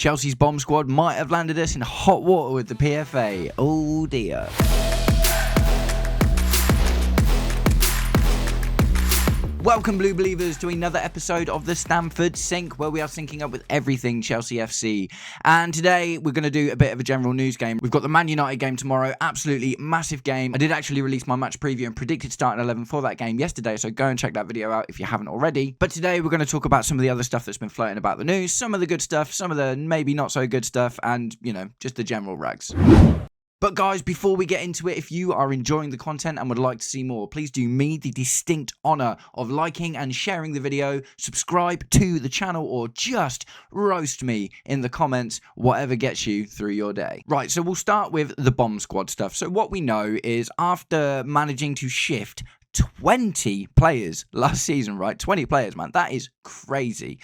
Chelsea's bomb squad might have landed us in hot water with the PFA. Oh dear. Welcome, Blue Believers, to another episode of the Stamford Sync, where we are syncing up with everything Chelsea FC. And today, we're going to do a bit of a general news game. We've got the Man United game tomorrow, absolutely massive game. I did actually release my match preview and predicted starting 11 for that game yesterday, so go and check that video out if you haven't already. But today, we're going to talk about some of the other stuff that's been floating about the news, some of the good stuff, some of the maybe not so good stuff, and, you know, just the general rags. But guys, before we get into it, if you are enjoying the content and would like to see more, please do me the distinct honour of liking and sharing the video, subscribe to the channel, or just roast me in the comments, whatever gets you through your day. Right, so we'll start with the bomb squad stuff. So what we know is after managing to shift 20 players last season, right? 20 players, man. That is crazy.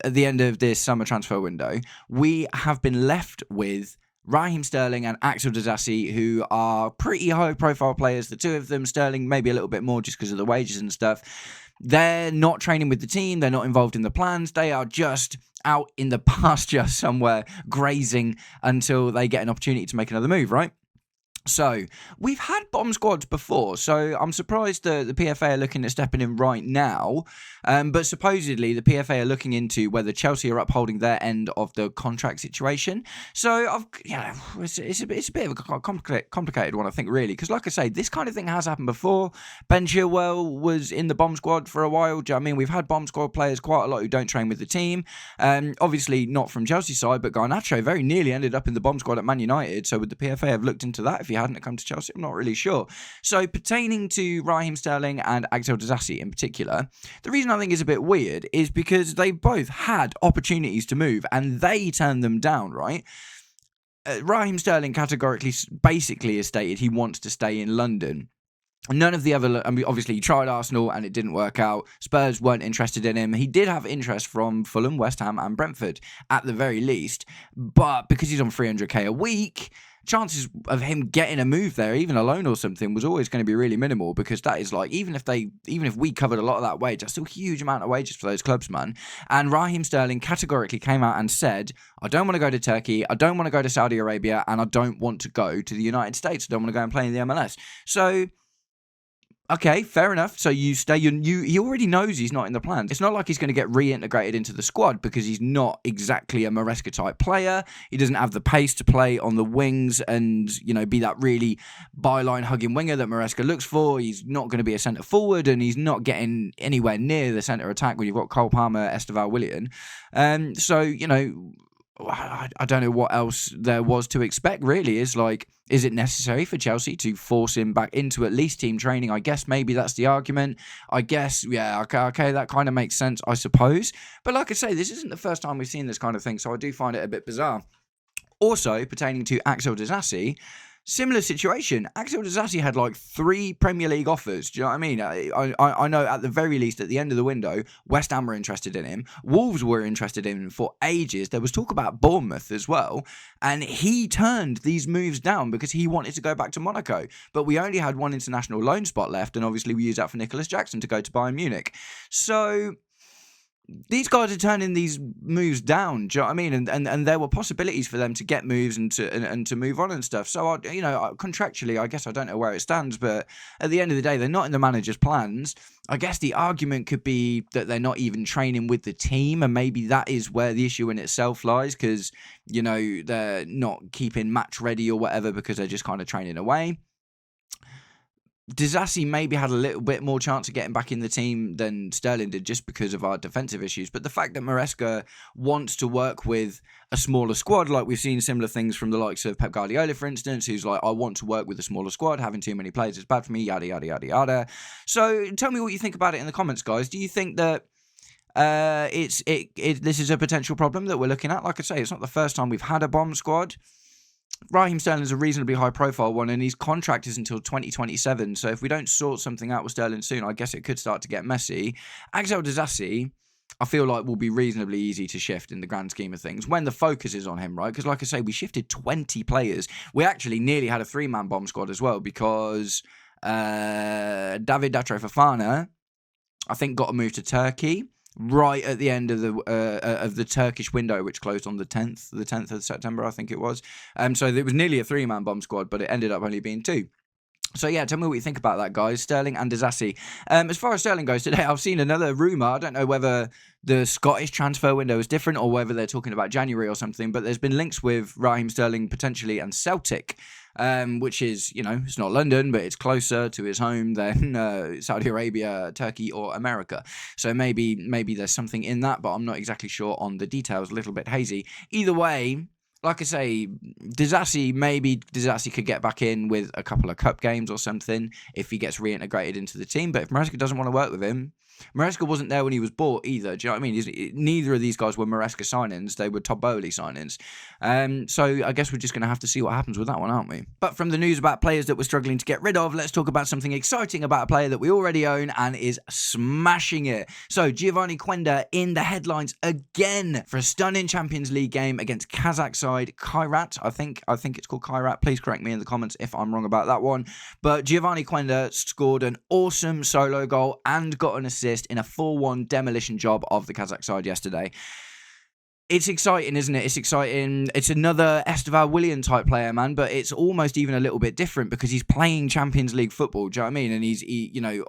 At the end of this summer transfer window, we have been left with Raheem Sterling and Axel Disasi, who are pretty high-profile players. The two of them, Sterling maybe a little bit more just because of the wages and stuff. They're not training with the team. They're not involved in the plans. They are just out in the pasture somewhere, grazing until they get an opportunity to make another move, right? So, we've had bomb squads before, so I'm surprised the PFA are looking at stepping in right now, but supposedly the PFA are looking into whether Chelsea are upholding their end of the contract situation. So, it's a bit of a complicated one, I think, really, because like I say, this kind of thing has happened before. Ben Chilwell was in the bomb squad for a while. Do you know what I mean? We've had bomb squad players quite a lot who don't train with the team. Obviously, not from Chelsea's side, but Garnacho very nearly ended up in the bomb squad at Man United, so would the PFA have looked into that if he hadn't come to Chelsea? I'm not really sure. So pertaining to Raheem Sterling and Axel Disasi in particular, the reason I think is a bit weird is because they both had opportunities to move and they turned them down, right? Raheem Sterling categorically basically has stated he wants to stay in London. None of the other, I mean, obviously he tried Arsenal and it didn't work out. Spurs weren't interested in him. He did have interest from Fulham, West Ham and Brentford at the very least, but because he's on 300k a week, chances of him getting a move there, even a loan or something, was always going to be really minimal, because that is like, even if we covered a lot of that wage, that's still a huge amount of wages for those clubs, man. And Raheem Sterling categorically came out and said, I don't want to go to Turkey, I don't want to go to Saudi Arabia, and I don't want to go to the United States. I don't want to go and play in the MLS. So, okay, fair enough. So you stay. He already knows he's not in the plans. It's not like he's going to get reintegrated into the squad, because he's not exactly a Maresca type player. He doesn't have the pace to play on the wings and, you know, be that really byline hugging winger that Maresca looks for. He's not going to be a centre forward, and he's not getting anywhere near the centre attack when you've got Cole Palmer, Esteval Willian. So, you know, I don't know what else there was to expect, really. Is it necessary for Chelsea to force him back into at least team training? I guess maybe that's the argument. I guess, yeah, okay, that kind of makes sense, I suppose. But like I say, this isn't the first time we've seen this kind of thing, so I do find it a bit bizarre. Also, pertaining to Axel Disasi, similar situation. Axel Disasi had like 3 Premier League offers. Do you know what I mean? I know at the very least at the end of the window, West Ham were interested in him. Wolves were interested in him for ages. There was talk about Bournemouth as well. And he turned these moves down because he wanted to go back to Monaco. But we only had one international loan spot left. And obviously we used that for Nicholas Jackson to go to Bayern Munich. So these guys are turning these moves down, do you know what I mean? And there were possibilities for them to get moves and to move on and stuff. So, contractually, I guess I don't know where it stands, but at the end of the day, they're not in the manager's plans. I guess the argument could be that they're not even training with the team, and maybe that is where the issue in itself lies, because, you know, they're not keeping match ready or whatever because they're just kind of training away. Disasi maybe had a little bit more chance of getting back in the team than Sterling did, just because of our defensive issues. But the fact that Maresca wants to work with a smaller squad, like we've seen similar things from the likes of Pep Guardiola, for instance, who's like, I want to work with a smaller squad, having too many players is bad for me, yada, yada, yada, yada. So tell me what you think about it in the comments, guys. Do you think that this is a potential problem that we're looking at? Like I say, it's not the first time we've had a bomb squad. Raheem Sterling is a reasonably high-profile one, and his contract is until 2027. So if we don't sort something out with Sterling soon, I guess it could start to get messy. Axel Disasi, I feel like, will be reasonably easy to shift in the grand scheme of things when the focus is on him, right? Because like I say, we shifted 20 players. We actually nearly had a 3-man bomb squad as well, because David Datro Fofana, I think, got a move to Turkey. right at the end of the Turkish window, which closed on the 10th of September, I think it was. So it was nearly a 3-man bomb squad, but it ended up only being 2. So yeah, tell me what you think about that, guys. Sterling and Disasi. As far as Sterling goes today, I've seen another rumour. I don't know whether the Scottish transfer window is different or whether they're talking about January or something, but there's been links with Raheem Sterling potentially and Celtic, which is, it's not London, but it's closer to his home than Saudi Arabia, Turkey or America. So maybe there's something in that, but I'm not exactly sure on the details, a little bit hazy. Either way, like I say, maybe Disasi could get back in with a couple of cup games or something if he gets reintegrated into the team. But if Maresca doesn't want to work with him, Maresca wasn't there when he was bought either. Do you know what I mean? Neither of these guys were Maresca signings. They were Todd Bowley signings. So I guess we're just going to have to see what happens with that one, aren't we? But from the news about players that we're struggling to get rid of, let's talk about something exciting about a player that we already own and is smashing it. So Giovanni Quenda in the headlines again for a stunning Champions League game against Kazakh side Kairat. I think it's called Kairat. Please correct me in the comments if I'm wrong about that one. But Giovanni Quenda scored an awesome solo goal and got an assist in a 4-1 demolition job of the Kazakh side yesterday. It's exciting, isn't it? It's exciting. It's another Esteval Willian type player, man, but it's almost even a little bit different because he's playing Champions League football. Do you know what I mean? And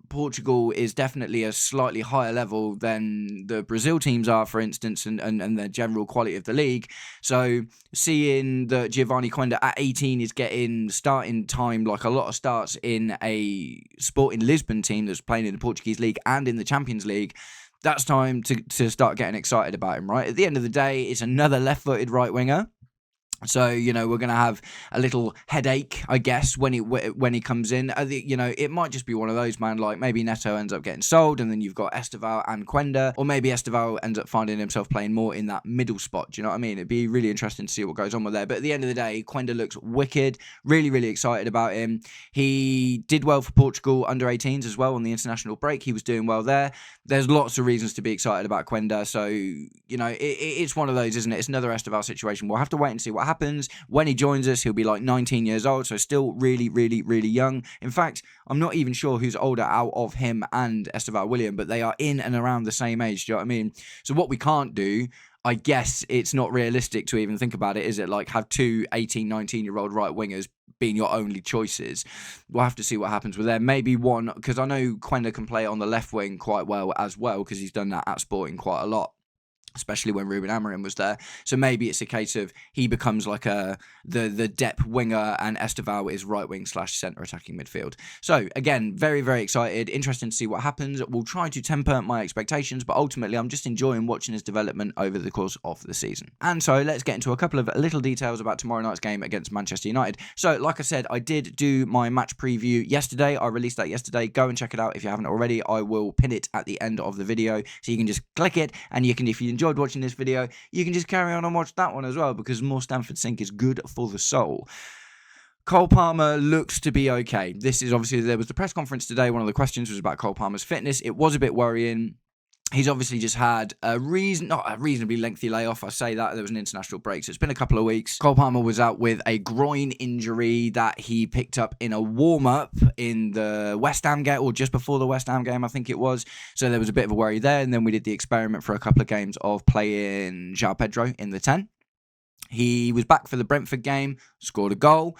Portugal is definitely a slightly higher level than the Brazil teams are, for instance, and the general quality of the league. So seeing that Giovanni Quenda at 18 is getting starting time, like a lot of starts in a Sporting Lisbon team that's playing in the Portuguese league and in the Champions League, that's time to start getting excited about him, right? At the end of the day, it's another left-footed right winger. So, we're going to have a little headache, I guess, when he comes in. It might just be one of those, man, like maybe Neto ends up getting sold and then you've got Esteval and Quenda, or maybe Esteval ends up finding himself playing more in that middle spot. Do you know what I mean? It'd be really interesting to see what goes on with there. But at the end of the day, Quenda looks wicked. Really, really excited about him. He did well for Portugal under 18s as well on the international break. He was doing well there. There's lots of reasons to be excited about Quenda. So, it's one of those, isn't it? It's another Esteval situation. We'll have to wait and see what happens. When he joins us, he'll be like 19 years old, so still really, really, really young. In fact, I'm not even sure who's older out of him and Esteval Willian, but they are in and around the same age, do you know what I mean? So what we can't do, I guess it's not realistic to even think about it, is it? Like have 2 18, 19-year-old right wingers being your only choices. We'll have to see what happens with them. Maybe one, because I know Quenda can play on the left wing quite well as well, because he's done that at Sporting quite a lot, especially when Ruben Amorim was there. So maybe it's a case of he becomes like the depth winger and Esteval is right wing / centre attacking midfield. So again, very, very excited. Interesting to see what happens. We'll try to temper my expectations, but ultimately I'm just enjoying watching his development over the course of the season. And so let's get into a couple of little details about tomorrow night's game against Manchester United. So like I said, I did do my match preview yesterday. I released that yesterday. Go and check it out if you haven't already. I will pin it at the end of the video, so you can just click it, and you can, if you enjoyed watching this video, you can just carry on and watch that one as well, because more Stamford Sync is good for the soul. Cole Palmer looks to be okay. This is obviously, there was the press conference today. One of the questions was about Cole Palmer's fitness. It was a bit worrying. He's obviously just had not a reasonably lengthy layoff. I say that there was an international break, so it's been a couple of weeks. Cole Palmer was out with a groin injury that he picked up in a warm-up in the West Ham game, or just before the West Ham game, I think it was. So there was a bit of a worry there, and then we did the experiment for a couple of games of playing João Pedro in the 10. He was back for the Brentford game, scored a goal.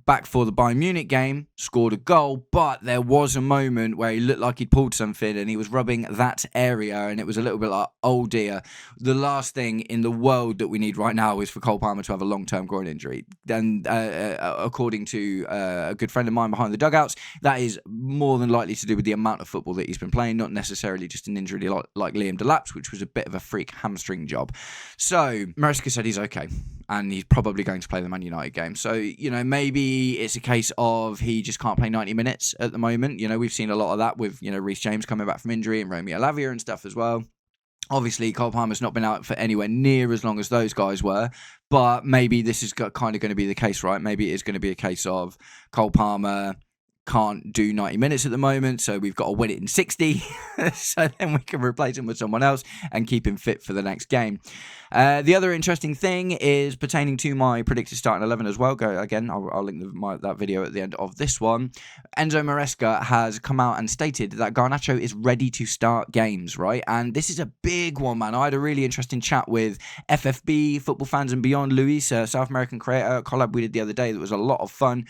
Back for the Bayern Munich game, scored a goal, but there was a moment where he looked like he'd pulled something and he was rubbing that area, and it was a little bit like, oh dear, the last thing in the world that we need right now is for Cole Palmer to have a long-term groin injury. And according to a good friend of mine behind the dugouts, that is more than likely to do with the amount of football that he's been playing, not necessarily just an injury like Liam Delap's, which was a bit of a freak hamstring job. So Maresca said he's okay, and he's probably going to play the Man United game. So, maybe it's a case of he just can't play 90 minutes at the moment. We've seen a lot of that with, Reece James coming back from injury and Romeo Lavia and stuff as well. Obviously, Cole Palmer's not been out for anywhere near as long as those guys were, but maybe this is kind of going to be the case, right? Maybe it is going to be a case of Cole Palmer can't do 90 minutes at the moment, so we've got to win it in 60, so then we can replace him with someone else and keep him fit for the next game. The other interesting thing is pertaining to my predicted starting 11 as well. I'll link that video at the end of this one. Enzo Maresca has come out and stated that Garnacho is ready to start games, right? And this is a big one, man. I had a really interesting chat with FFB, Football Fans and Beyond, Luis, a South American creator, collab we did the other day that was a lot of fun.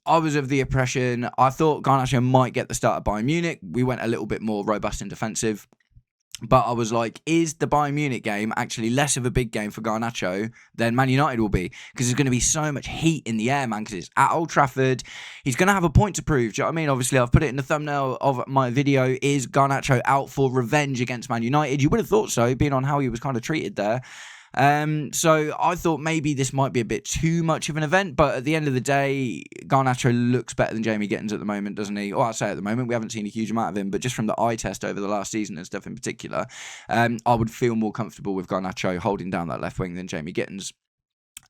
I was of the impression, I thought Garnacho might get the start at Bayern Munich. We went a little bit more robust and defensive. But I was like, is the Bayern Munich game actually less of a big game for Garnacho than Man United will be? Because there's going to be so much heat in the air, man, because it's at Old Trafford. He's going to have a point to prove. Do you know what I mean? Obviously, I've put it in the thumbnail of my video. Is Garnacho out for revenge against Man United? You would have thought so, being on how he was kind of treated there. So I thought maybe this might be a bit too much of an event, but at the end of the day, Garnacho looks better than Jamie Gittins at the moment, doesn't he? Well, I say at the moment, we haven't seen a huge amount of him, but just from the eye test over the last season and stuff in particular, I would feel more comfortable with Garnacho holding down that left wing than Jamie Gittins.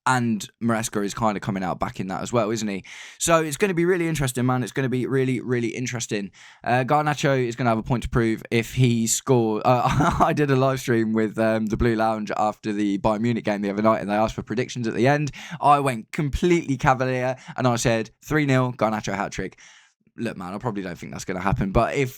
And Maresca is kind of coming out back in that as well, isn't he? So it's going to be really interesting, man. It's going to be really, really interesting. Garnacho is going to have a point to prove if he scores. I did a live stream with the Blue Lounge after the Bayern Munich game the other night, and they asked for predictions at the end. I went completely cavalier, and I said 3-0, Garnacho hat-trick. Look, man, I probably don't think that's going to happen. But if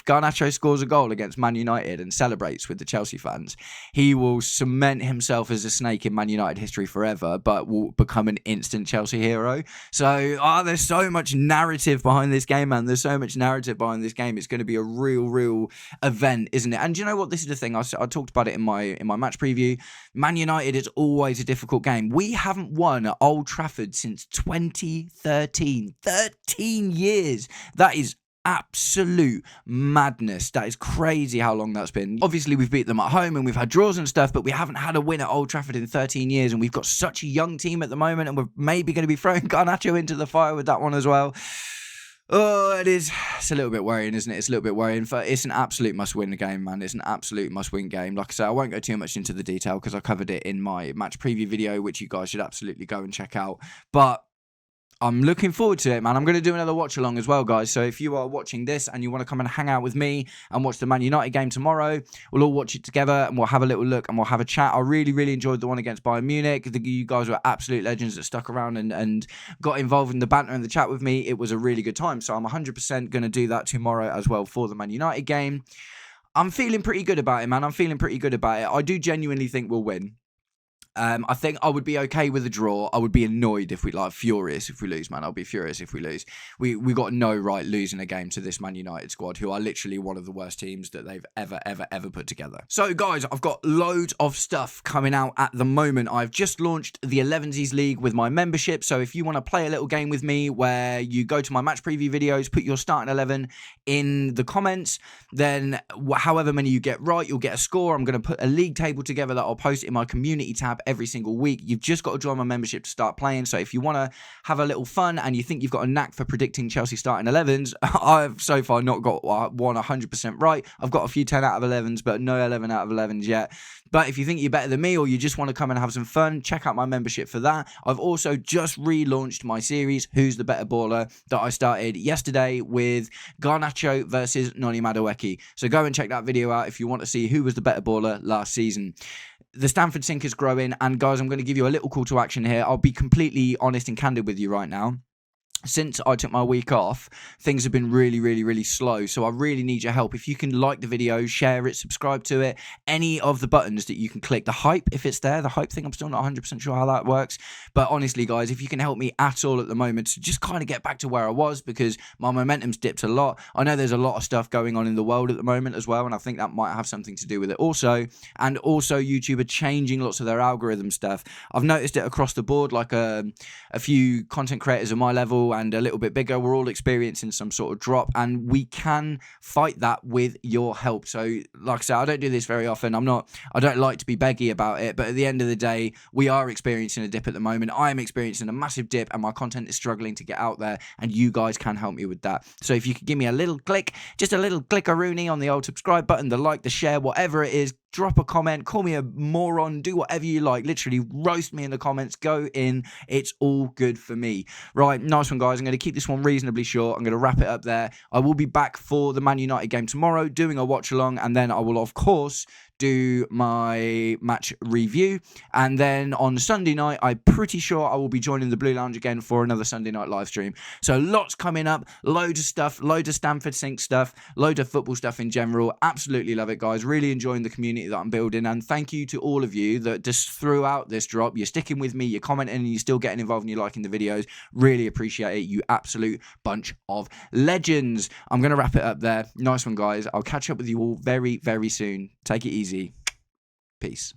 Garnacho scores a goal against Man United and celebrates with the Chelsea fans, he will cement himself as a snake in Man United history forever, but will become an instant Chelsea hero. So, there's so much narrative behind this game, man. There's so much narrative behind this game. It's going to be a real event, isn't it? And do you know what? This is the thing. I talked about it in my match preview. Man United is always a difficult game. We haven't won at Old Trafford since 2013. 13 years. That is absolute madness. That is crazy how long that's been. Obviously, we've beat them at home and we've had draws and stuff, but we haven't had a win at Old Trafford in 13 years, and we've got such a young team at the moment, and we're maybe going to be throwing Garnacho into the fire with that one as well. Oh, it's a little bit worrying, isn't it? It's a little bit worrying. It's an absolute must-win game, man. It's an absolute must-win game. Like I said, I won't go too much into the detail because I covered it in my match preview video, which you guys should absolutely go and check out. But I'm looking forward to it, man. I'm going to do another watch along as well, guys. So if you are watching this and you want to come and hang out with me and watch the Man United game tomorrow, we'll all watch it together and we'll have a little look and we'll have a chat. I really enjoyed the one against Bayern Munich. You guys were absolute legends that stuck around and got involved in the banter and the chat with me. It was a really good time. So I'm 100% going to do that tomorrow as well for the Man United game. I'm feeling pretty good about it, man. I'm feeling pretty good about it. I do genuinely think we'll win. I think I would be okay with a draw. I would be annoyed if furious if we lose, man. I'll be furious if we lose. We got no right losing a game to this Man United squad, who are literally one of the worst teams that they've ever put together. So, guys, I've got loads of stuff coming out at the moment. I've just launched the 11sies League with my membership. So if you want to play a little game with me where you go to my match preview videos, put your starting 11 in the comments, then however many you get right, you'll get a score. I'm going to put a league table together that I'll post in my community tab every single week. You've just got to join my membership to start playing. So if you want to have a little fun and you think you've got a knack for predicting Chelsea starting 11s, I've so far not got one 100% right. I've got a few 10 out of 11s, but no 11 out of 11s yet. But if you think you're better than me or you just want to come and have some fun, check out my membership for that. I've also just relaunched my series, Who's the Better Baller, that I started yesterday with Garnacho versus Noni Madueke. So go and check that video out if you want to see who was the better baller last season. The Stamford Sink is growing, and guys, I'm going to give you a little call to action here. I'll be completely honest and candid with you right now. Since I took my week off, things have been really slow. So I really need your help. If you can like the video, share it, subscribe to it, any of the buttons that you can click. The hype, if it's there, the hype thing, I'm still not 100% sure how that works. But honestly, guys, if you can help me at all at the moment to just kind of get back to where I was, because my momentum's dipped a lot. I know there's a lot of stuff going on in the world at the moment as well, and I think that might have something to do with it also. And also YouTube are changing lots of their algorithm stuff. I've noticed it across the board, like a few content creators at my level and a little bit bigger, we're all experiencing some sort of drop, and we can fight that with your help. So like I said, I don't do this very often. I don't like to be beggy about it, but at the end of the day, we are experiencing a dip at the moment. I am experiencing a massive dip and my content is struggling to get out there, and you guys can help me with that. So if you could give me a little click, just a little click-a-rooney on the old subscribe button, the like, the share, whatever it is, drop a comment, call me a moron, do whatever you like. Literally roast me in the comments, go in. It's all good for me. Right, nice one, guys. I'm going to keep this one reasonably short. I'm going to wrap it up there. I will be back for the Man United game tomorrow, doing a watch along, and then I will, of course, do my match review. And then on Sunday night, I'm pretty sure I will be joining the Blue Lounge again for another Sunday night live stream. So lots coming up, loads of stuff, loads of Stamford Sync stuff, loads of football stuff in general. Absolutely love it, guys. Really enjoying the community that I'm building. And thank you to all of you that just throughout this drop, you're sticking with me, you're commenting, and you're still getting involved and you're liking the videos. Really appreciate it, you absolute bunch of legends. I'm going to wrap it up there. Nice one, guys. I'll catch up with you all very, very soon. Take it easy. Peace.